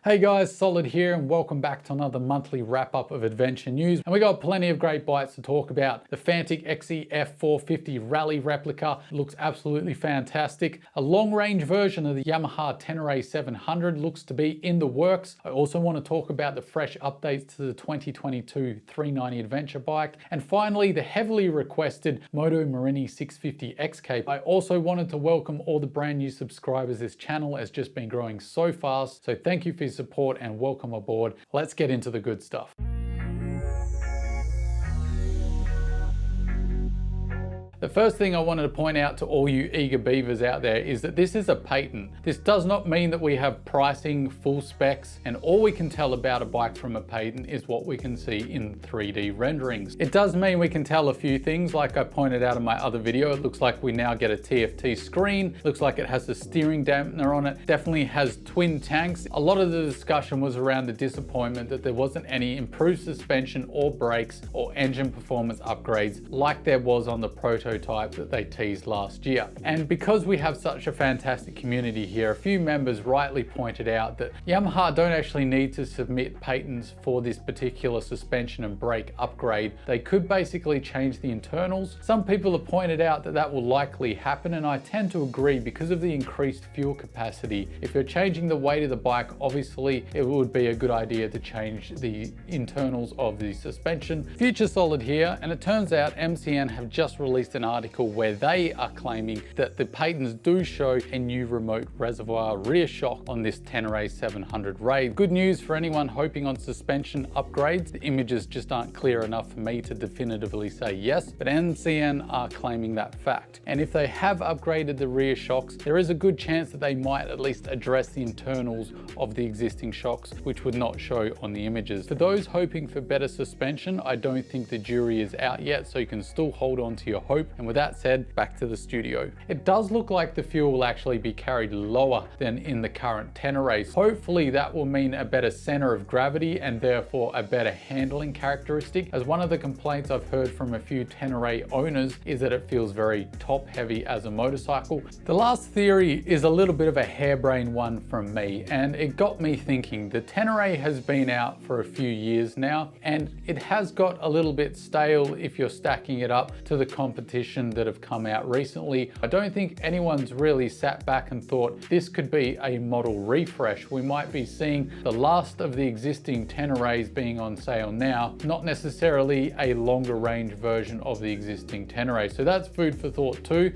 Hey guys, Solid here and welcome back to another monthly wrap up of adventure news. And we got plenty of great bikes to talk about. The Fantic XEF 450 Rally replica looks absolutely fantastic. A long range version of the Yamaha Tenere 700 looks to be in the works. I also want to talk about the fresh updates to the 2022 390 adventure bike. And finally, the heavily requested Moto Morini 650 XK. I also wanted to welcome all the brand new subscribers. This channel has just been growing so fast. So thank you for your support and welcome aboard. Let's get into the good stuff. The first thing I wanted to point out to all you eager beavers out there is that this is a patent. This does not mean that we have pricing, full specs, and all we can tell about a bike from a patent is what we can see in 3D renderings. It does mean we can tell a few things, like I pointed out in my other video. It looks like we now get a TFT screen, looks like it has a steering dampener on it, definitely has twin tanks. A lot of the discussion was around the disappointment that there wasn't any improved suspension or brakes or engine performance upgrades like there was on the prototype that they teased last year. And because we have such a fantastic community here, a few members rightly pointed out that Yamaha don't actually need to submit patents for this particular suspension and brake upgrade. They could basically change the internals. Some people have pointed out that that will likely happen, and I tend to agree because of the increased fuel capacity. If you're changing the weight of the bike, obviously it would be a good idea to change the internals of the suspension. Future Solid here, and it turns out MCN have just released an article where they are claiming that the patents do show a new remote reservoir rear shock on this Tenere 700 Raid. Good news for anyone hoping on suspension upgrades. The images just aren't clear enough for me to definitively say yes, but MCN are claiming that fact. And if they have upgraded the rear shocks, there is a good chance that they might at least address the internals of the existing shocks, which would not show on the images. For those hoping for better suspension, I don't think the jury is out yet, so you can still hold on to your hope. And with that said, back to the studio. It does look like the fuel will actually be carried lower than in the current Teneres. Hopefully that will mean a better center of gravity and therefore a better handling characteristic, as one of the complaints I've heard from a few Tenere owners is that it feels very top heavy as a motorcycle. The last theory is a little bit of a harebrained one from me, and it got me thinking. The Tenere has been out for a few years now, and it has got a little bit stale if you're stacking it up to the competition that have come out recently. I don't think anyone's really sat back and thought this could be a model refresh. We might be seeing the last of the existing Teneres being on sale now, not necessarily a longer range version of the existing Tenere. So that's food for thought too.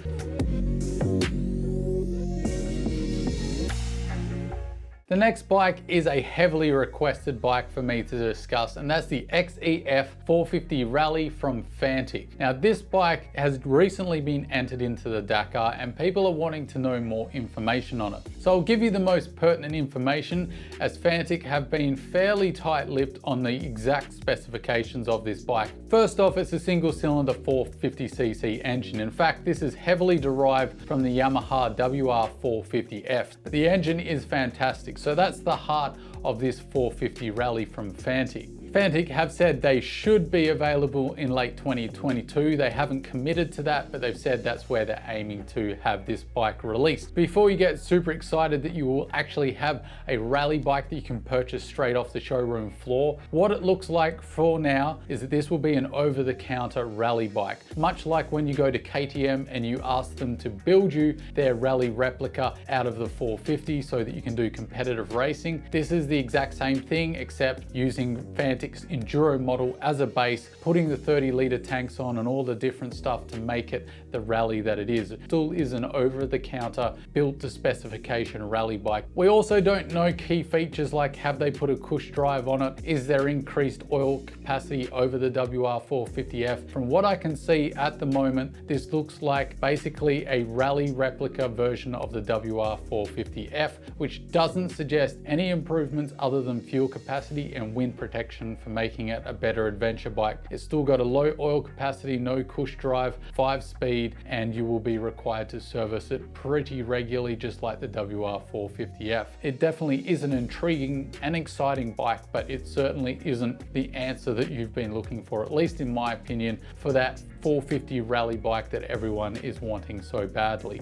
The next bike is a heavily requested bike for me to discuss, and that's the XEF 450 Rally from Fantic. Now, this bike has recently been entered into the Dakar and people are wanting to know more information on it. So I'll give you the most pertinent information, as Fantic have been fairly tight-lipped on the exact specifications of this bike. First off, it's a single-cylinder 450cc engine. In fact, this is heavily derived from the Yamaha WR450F. The engine is fantastic. So that's the heart of this 450 Rally from Fantic. Fantic have said they should be available in late 2022. They haven't committed to that, but they've said that's where they're aiming to have this bike released. Before you get super excited that you will actually have a rally bike that you can purchase straight off the showroom floor, what it looks like for now is that this will be an over-the-counter rally bike. Much like when you go to KTM and you ask them to build you their rally replica out of the 450 so that you can do competitive racing. This is the exact same thing, except using Fantic Enduro model as a base, putting the 30-litre tanks on and all the different stuff to make it the rally that it is. It still is an over-the-counter, built to specification rally bike. We also don't know key features like, have they put a cush drive on it? Is there increased oil capacity over the WR450F? From what I can see at the moment, this looks like basically a rally replica version of the WR450F, which doesn't suggest any improvements other than fuel capacity and wind protection for making it a better adventure bike. It's still got a low oil capacity, no cush drive, 5-speed, and you will be required to service it pretty regularly, just like the WR450F. It definitely is an intriguing and exciting bike, but it certainly isn't the answer that you've been looking for, at least in my opinion, for that 450 rally bike that everyone is wanting so badly.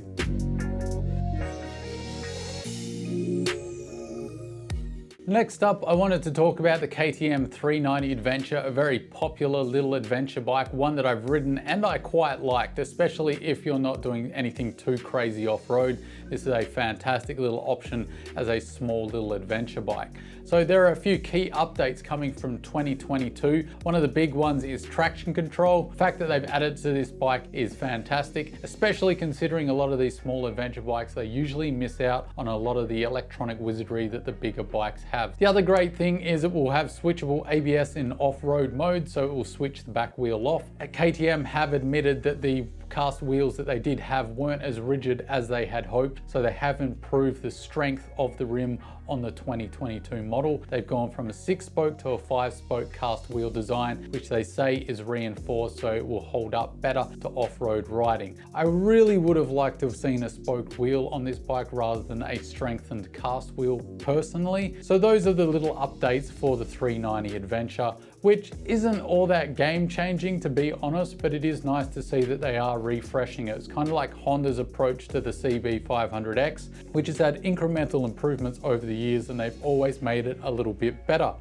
Next up, I wanted to talk about the KTM 390 Adventure, a very popular little adventure bike, one that I've ridden and I quite liked, especially if you're not doing anything too crazy off-road. This is a fantastic little option as a small little adventure bike. So there are a few key updates coming from 2022. One of the big ones is traction control. The fact that they've added to this bike is fantastic, especially considering a lot of these small adventure bikes, they usually miss out on a lot of the electronic wizardry that the bigger bikes have. The other great thing is it will have switchable ABS in off-road mode, so it will switch the back wheel off. KTM have admitted that the cast wheels that they did have weren't as rigid as they had hoped, so they have improved the strength of the rim on the 2022 model. They've gone from a 6-spoke to a 5-spoke cast wheel design, which they say is reinforced so it will hold up better to off-road riding. I really would have liked to have seen a spoked wheel on this bike rather than a strengthened cast wheel personally. So those are the little updates for the 390 Adventure, which isn't all that game changing to be honest, but it is nice to see that they are refreshing it. It's kind of like Honda's approach to the CB500X, which has had incremental improvements over the years and they've always made it a little bit better.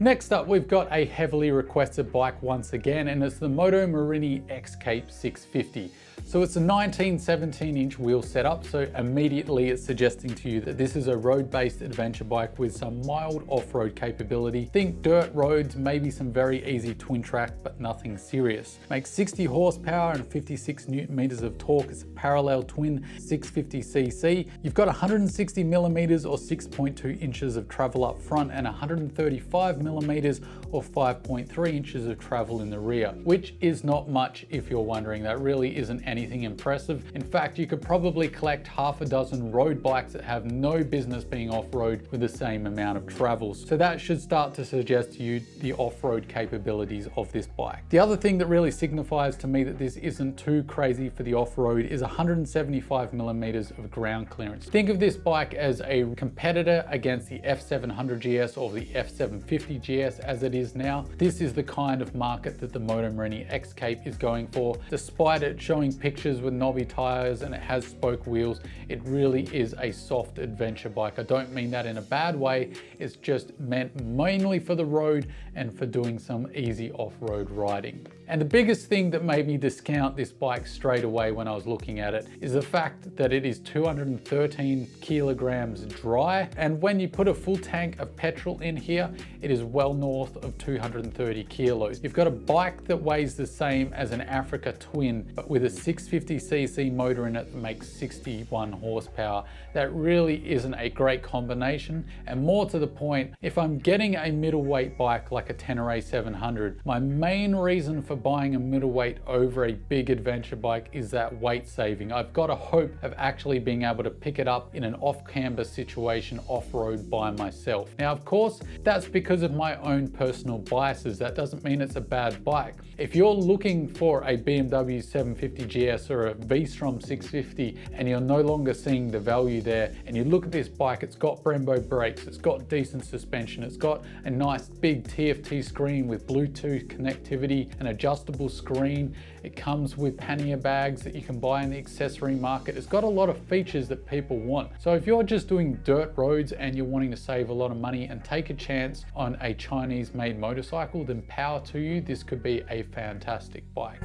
Next up, we've got a heavily requested bike once again, and it's the Moto Morini X-Cape 650. So it's a 19-17-inch wheel setup, so immediately it's suggesting to you that this is a road-based adventure bike with some mild off-road capability. Think dirt roads, maybe some very easy twin track, but nothing serious. Makes 60 horsepower and 56 Newton meters of torque. It's a parallel twin 650cc. You've got 160 millimeters or 6.2 inches of travel up front and 135 millimeters or 5.3 inches of travel in the rear, which is not much if you're wondering. That really isn't anything impressive. In fact, you could probably collect half a dozen road bikes that have no business being off-road with the same amount of travels. So that should start to suggest to you the off-road capabilities of this bike. The other thing that really signifies to me that this isn't too crazy for the off-road is 175 millimeters of ground clearance. Think of this bike as a competitor against the F700 GS or the F750 GS as it is now. This is the kind of market that the Moto Morini X-Cape is going for. Despite it showing pictures with knobby tires and it has spoke wheels, it really is a soft adventure bike. I don't mean that in a bad way. It's just meant mainly for the road and for doing some easy off-road riding. And the biggest thing that made me discount this bike straight away when I was looking at it is the fact that it is 213 kilograms dry. And when you put a full tank of petrol in here, it is well north of 230 kilos. You've got a bike that weighs the same as an Africa Twin, but with a 650cc motor in it that makes 61 horsepower. That really isn't a great combination. And more to the point, if I'm getting a middleweight bike like a Tenere 700, my main reason for buying a middleweight over a big adventure bike is that weight saving. I've got a hope of actually being able to pick it up in an off-camber situation off-road by myself. Now, of course, that's because of my own personal biases. That doesn't mean it's a bad bike. If you're looking for a BMW 750 GS or a V-Strom 650 and you're no longer seeing the value there, and you look at this bike, it's got Brembo brakes, it's got decent suspension, it's got a nice big TFT screen with Bluetooth connectivity, an adjustable screen, it comes with pannier bags that you can buy in the accessory market. It's got a lot of features that people want. So if you're just doing dirt roads and you're wanting to save a lot of money and take a chance on a Chinese made motorcycle, then power to you. This could be a fantastic bike.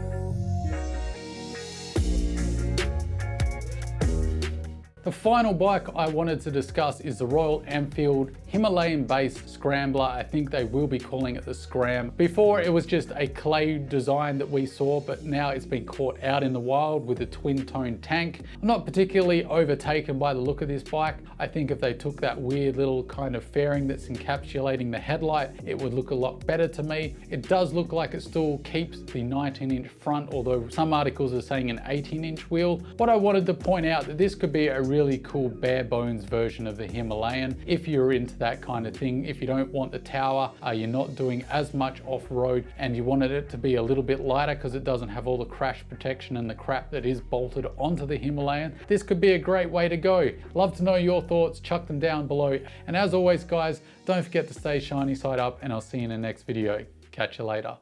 The final bike I wanted to discuss is the Royal Enfield Himalayan-based Scrambler. I think they will be calling it the Scram. Before it was just a clay design that we saw, but now it's been caught out in the wild with a twin-tone tank. I'm not particularly overtaken by the look of this bike. I think if they took that weird little kind of fairing that's encapsulating the headlight, it would look a lot better to me. It does look like it still keeps the 19-inch front, although some articles are saying an 18-inch wheel. But I wanted to point out that this could be a really cool bare bones version of the Himalayan if you're into that kind of thing. If you don't want the tower, you're not doing as much off-road and you wanted it to be a little bit lighter because it doesn't have all the crash protection and the crap that is bolted onto the Himalayan, this could be a great way to go. Love to know your thoughts, chuck them down below. And as always guys, don't forget to stay shiny side up and I'll see you in the next video. Catch you later.